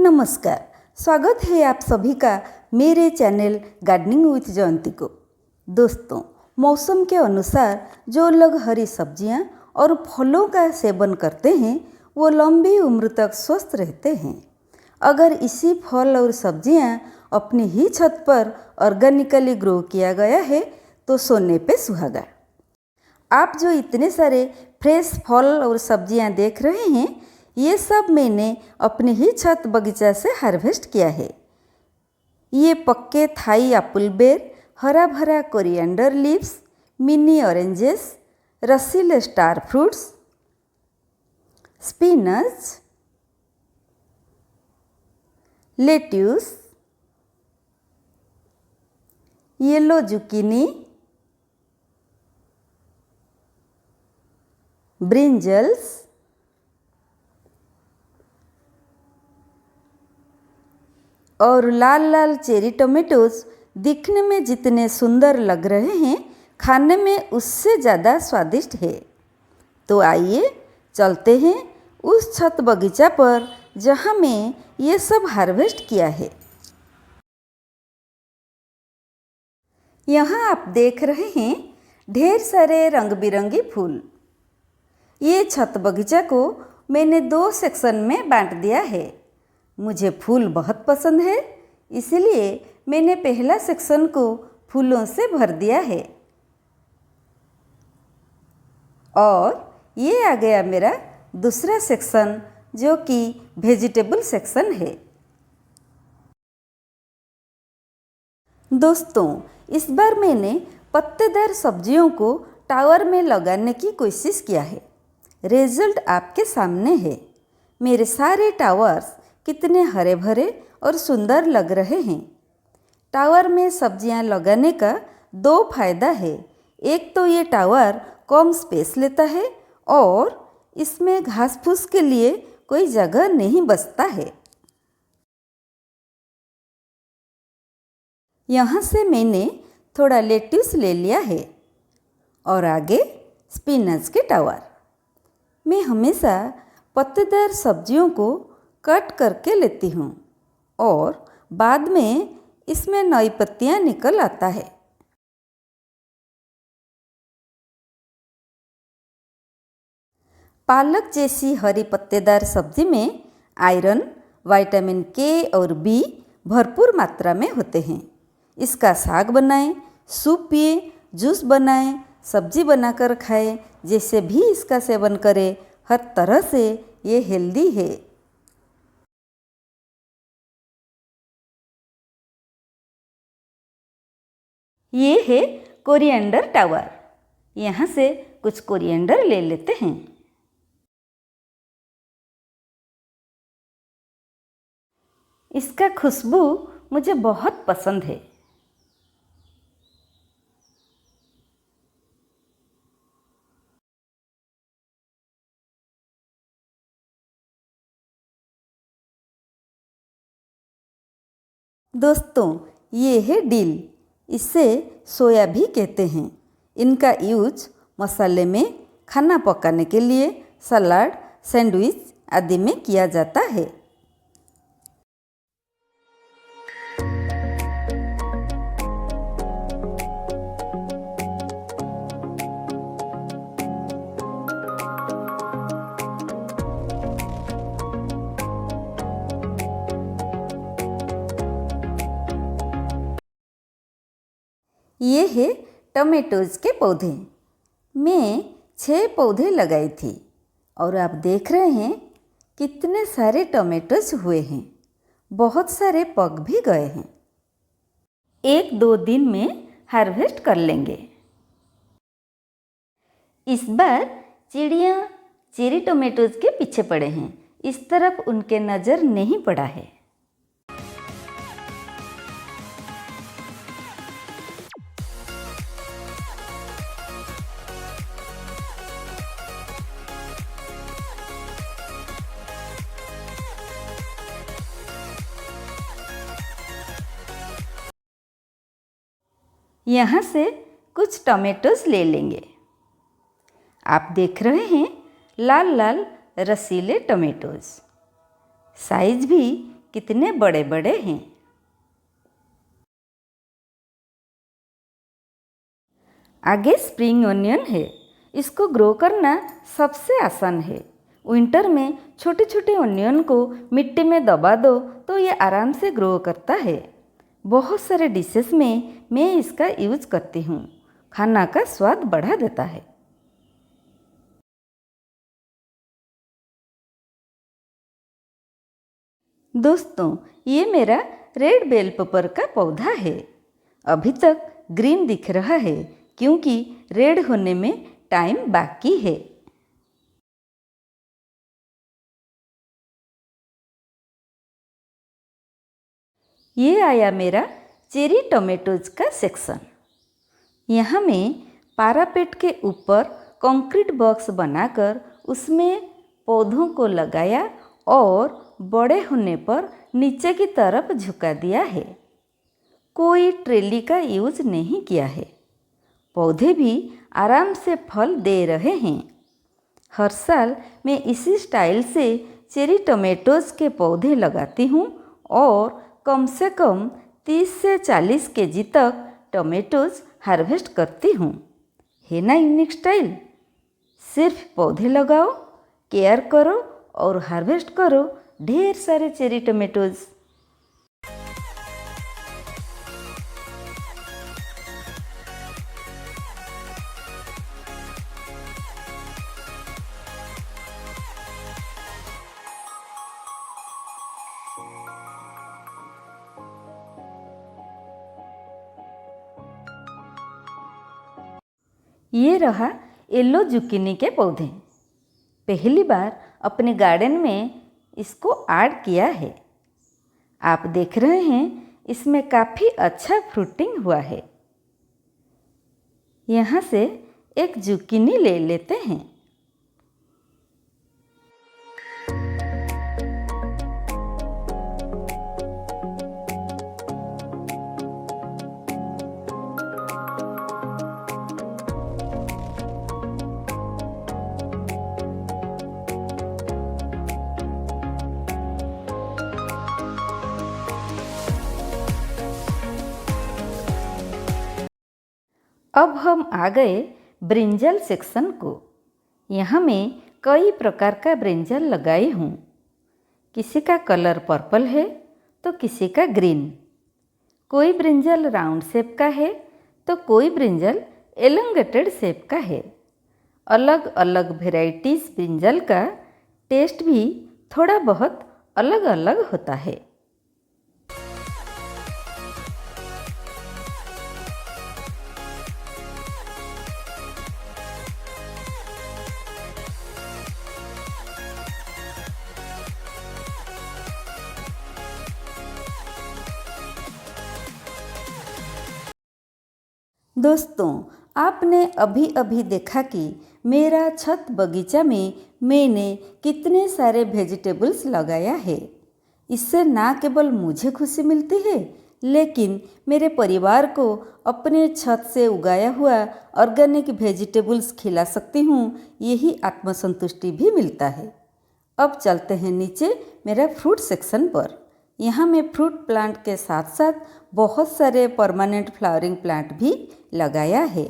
नमस्कार, स्वागत है आप सभी का मेरे चैनल गार्डनिंग विथ जयंती को। दोस्तों, मौसम के अनुसार जो लोग हरी सब्जियां और फलों का सेवन करते हैं वो लंबी उम्र तक स्वस्थ रहते हैं। अगर इसी फल और सब्जियां अपनी ही छत पर ऑर्गेनिकली ग्रो किया गया है तो सोने पे सुहागा। आप जो इतने सारे फ्रेश फल और सब्जियां देख रहे हैं ये सब मैंने अपनी ही छत बगीचा से हार्वेस्ट किया है। ये पक्के थाई एप्पल बेर, हरा भरा कोरिएंडर लीव्स, मिनी ऑरेंजेस, रसीले star fruits, spinach, lettuce, yellow zucchini, brinjals, और लाल लाल चेरी टोमेटोज दिखने में जितने सुंदर लग रहे हैं खाने में उससे ज़्यादा स्वादिष्ट है। तो आइए चलते हैं उस छत बगीचा पर जहाँ मैं ये सब हार्वेस्ट किया है। यहाँ आप देख रहे हैं ढेर सारे रंग बिरंगी फूल। ये छत बगीचा को मैंने 2 सेक्शन में बांट दिया है। मुझे फूल बहुत पसंद है, इसलिए मैंने पहला सेक्शन को फूलों से भर दिया है और ये आ गया मेरा दूसरा सेक्शन जो कि वेजिटेबल सेक्शन है। दोस्तों, इस बार मैंने पत्तेदार सब्जियों को टावर में लगाने की कोशिश किया है। रिजल्ट आपके सामने है। मेरे सारे टावर्स कितने हरे भरे और सुंदर लग रहे हैं। टावर में सब्जियां लगाने का 2 फायदा है। एक तो ये टावर कम स्पेस लेता है और इसमें घास फूस के लिए कोई जगह नहीं बचता है। यहाँ से मैंने थोड़ा लेट्यूस ले लिया है और आगे स्पिनच के टावर। मैं हमेशा पत्तेदार सब्जियों को कट करके लेती हूँ और बाद में इसमें नई पत्तियाँ निकल आता है। पालक जैसी हरी पत्तेदार सब्जी में आयरन, विटामिन के और बी भरपूर मात्रा में होते हैं। इसका साग बनाएं, सूप पिए, जूस बनाएं, सब्जी बनाकर खाएं, जैसे भी इसका सेवन करें, हर तरह से ये हेल्दी है। ये है कोरिएंडर टावर। यहाँ से कुछ कोरिएंडर ले लेते हैं। इसका खुशबू मुझे बहुत पसंद है। दोस्तों, ये है डिल। इसे सोया भी कहते हैं। इनका यूज मसाले में, खाना पकाने के लिए, सलाद, सैंडविच आदि में किया जाता है। ये है टमेटोज के पौधे। मैं 6 पौधे लगाई थी और आप देख रहे हैं कितने सारे टमेटोज हुए हैं। बहुत सारे पक भी गए हैं। 1-2 दिन में हार्वेस्ट कर लेंगे। इस बार चिड़ियाँ चेरी टोमेटोज के पीछे पड़े हैं। इस तरफ उनके नज़र नहीं पड़ा है। यहाँ से कुछ टमेटोज ले लेंगे। आप देख रहे हैं लाल लाल रसीले टमेटोज। साइज भी कितने बड़े बड़े हैं। आगे स्प्रिंग ओनियन है। इसको ग्रो करना सबसे आसान है। विंटर में छोटे छोटे ओनियन को मिट्टी में दबा दो तो ये आराम से ग्रो करता है। बहुत सारे डिशेस में मैं इसका यूज करती हूँ। खाना का स्वाद बढ़ा देता है। दोस्तों, ये मेरा रेड बेल पेपर का पौधा है। अभी तक ग्रीन दिख रहा है क्योंकि रेड होने में टाइम बाकी है। ये आया मेरा चेरी टोमेटोज का सेक्शन। यहाँ मैं पारापेट के ऊपर कंक्रीट बॉक्स बनाकर उसमें पौधों को लगाया और बड़े होने पर नीचे की तरफ झुका दिया है। कोई ट्रेली का यूज नहीं किया है। पौधे भी आराम से फल दे रहे हैं। हर साल मैं इसी स्टाइल से चेरी टोमेटोज़ के पौधे लगाती हूँ और कम से कम 30 से 40 केजी तक टोमेटोज़ हार्वेस्ट करती हूँ। है ना यूनिक स्टाइल? सिर्फ पौधे लगाओ, केयर करो और हार्वेस्ट करो ढेर सारे चेरी टोमेटोज़। ये रहा येलो जुकीनी के पौधे। पहली बार अपने गार्डन में इसको ऐड किया है। आप देख रहे हैं इसमें काफ़ी अच्छा फ्रूटिंग हुआ है। यहाँ से एक जुकीनी ले लेते हैं। अब हम आ गए ब्रिंजल सेक्शन को। यहाँ मैं कई प्रकार का ब्रिंजल लगाई हूँ। किसी का कलर पर्पल है तो किसी का ग्रीन। कोई ब्रिंजल राउंड शेप का है तो कोई ब्रिंजल एलोंगेटेड शेप का है। अलग अलग वेराइटीज़ ब्रिंजल का टेस्ट भी थोड़ा बहुत अलग अलग होता है। दोस्तों, आपने अभी अभी देखा कि मेरा छत बगीचा में मैंने कितने सारे वेजिटेबल्स लगाया है। इससे ना केवल मुझे खुशी मिलती है लेकिन मेरे परिवार को अपने छत से उगाया हुआ ऑर्गेनिक वेजिटेबल्स खिला सकती हूँ, यही आत्मसंतुष्टि भी मिलता है। अब चलते हैं नीचे मेरा फ्रूट सेक्शन पर। यहाँ मैं फ्रूट प्लांट के साथ साथ बहुत सारे परमानेंट फ्लावरिंग प्लांट भी लगाया है।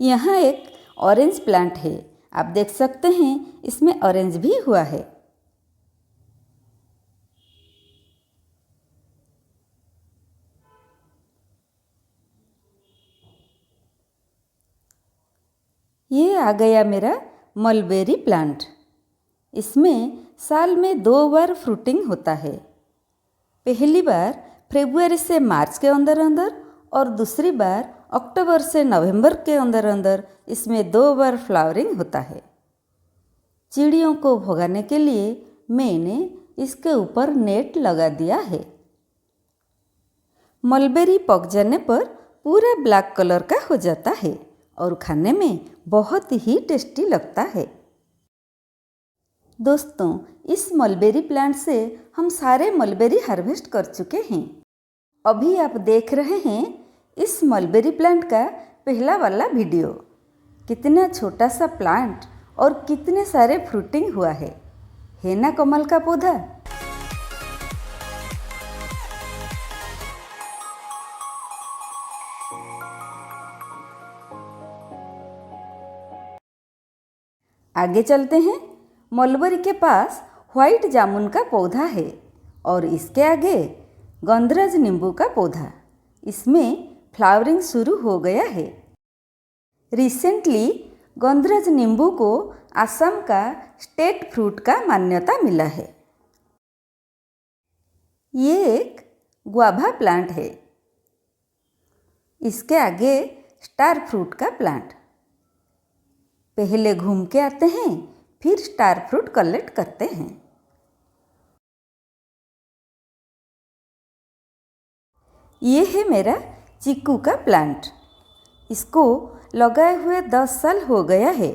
यहाँ एक ऑरेंज प्लांट है। आप देख सकते हैं इसमें ऑरेंज भी हुआ है। ये आ गया मेरा मलबेरी प्लांट। इसमें साल में 2 बार फ्रूटिंग होता है। पहली बार फरवरी से मार्च के अंदर अंदर और दूसरी बार अक्टूबर से नवंबर के अंदर अंदर इसमें 2 बार फ्लावरिंग होता है। चिड़ियों को भगाने के लिए मैंने इसके ऊपर नेट लगा दिया है। मलबेरी पक जाने पर पूरा ब्लैक कलर का हो जाता है और खाने में बहुत ही टेस्टी लगता है। दोस्तों, इस मलबेरी प्लांट से हम सारे मलबेरी हार्वेस्ट कर चुके हैं। अभी आप देख रहे हैं इस मलबेरी प्लांट का पहला वाला वीडियो। कितना छोटा सा प्लांट और कितने सारे फ्रूटिंग हुआ है ना कमल का पौधा। आगे चलते हैं। मलबरी के पास व्हाइट जामुन का पौधा है और इसके आगे गंधराज नींबू का पौधा। इसमें फ्लावरिंग शुरू हो गया है। रिसेंटली गंधराज नींबू को असम का स्टेट फ्रूट का मान्यता मिला है। ये एक गुआवा प्लांट है। इसके आगे स्टार फ्रूट का प्लांट। पहले घूम के आते हैं, फिर स्टार फ्रूट कलेक्ट करते हैं। ये है मेरा चीकू का प्लांट। इसको लगाए हुए 10 साल हो गया है।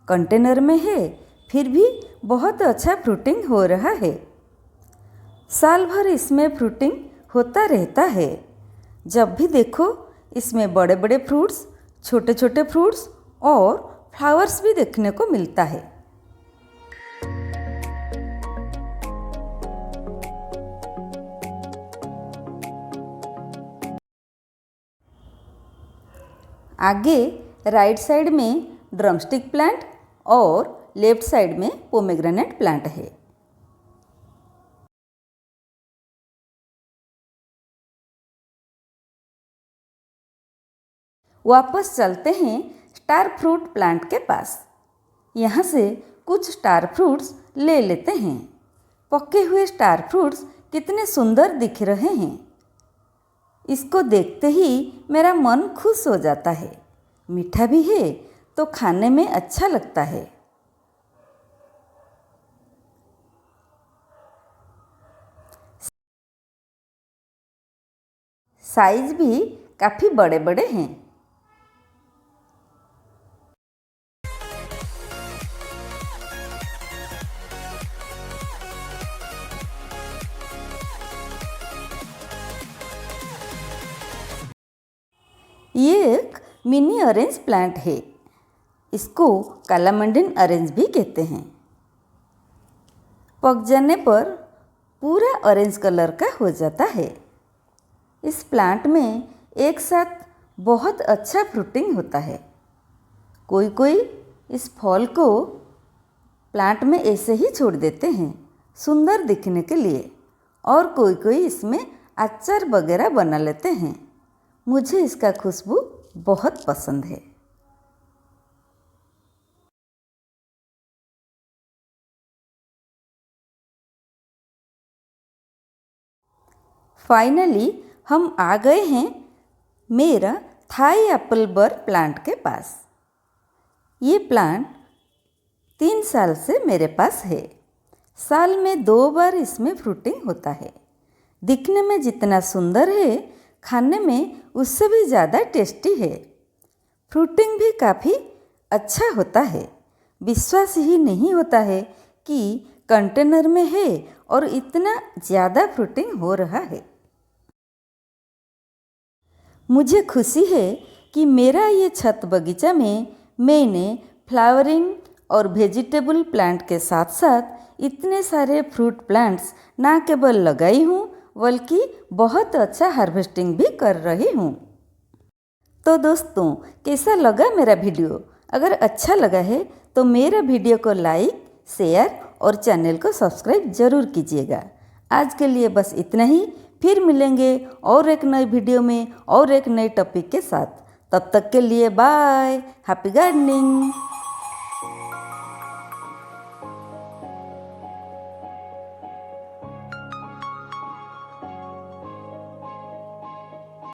कंटेनर में है, फिर भी बहुत अच्छा फ्रूटिंग हो रहा है। साल भर इसमें फ्रूटिंग होता रहता है। जब भी देखो इसमें बड़े बड़े फ्रूट्स, छोटे छोटे फ्रूट्स और फ्लावर्स भी देखने को मिलता है। आगे राइट साइड में ड्रमस्टिक प्लांट और लेफ्ट साइड में पोमेग्रेनेट प्लांट है। वापस चलते हैं स्टार फ्रूट प्लांट के पास। यहाँ से कुछ स्टार फ्रूट्स ले लेते हैं। पके हुए स्टार फ्रूट्स कितने सुंदर दिख रहे हैं। इसको देखते ही मेरा मन खुश हो जाता है। मीठा भी है तो खाने में अच्छा लगता है। साइज भी काफ़ी बड़े बड़े हैं। ये एक मिनी ऑरेंज प्लांट है। इसको कालामंडीन ऑरेंज भी कहते हैं। पक जाने पर पूरा ऑरेंज कलर का हो जाता है। इस प्लांट में एक साथ बहुत अच्छा फ्रूटिंग होता है। कोई कोई इस फल को प्लांट में ऐसे ही छोड़ देते हैं सुंदर दिखने के लिए, और कोई कोई इसमें अचार वगैरह बना लेते हैं। मुझे इसका खुशबू बहुत पसंद है। फाइनली हम आ गए हैं मेरा थाई एप्पल बर प्लांट के पास। ये प्लांट 3 साल से मेरे पास है। साल में 2 बार इसमें फ्रूटिंग होता है। दिखने में जितना सुंदर है, खाने में उससे भी ज़्यादा टेस्टी है। फ्रूटिंग भी काफ़ी अच्छा होता है। विश्वास ही नहीं होता है कि कंटेनर में है और इतना ज़्यादा फ्रूटिंग हो रहा है। मुझे खुशी है कि मेरा ये छत बगीचा में मैंने फ्लावरिंग और वेजिटेबल प्लांट के साथ साथ इतने सारे फ्रूट प्लांट्स ना केवल लगाई हूँ, बल्कि बहुत अच्छा हार्वेस्टिंग भी कर रही हूँ। तो दोस्तों, कैसा लगा मेरा वीडियो? अगर अच्छा लगा है तो मेरा वीडियो को लाइक, शेयर और चैनल को सब्सक्राइब जरूर कीजिएगा। आज के लिए बस इतना ही। फिर मिलेंगे और एक नई वीडियो में और एक नए टॉपिक के साथ। तब तक के लिए बाय। Happy gardening.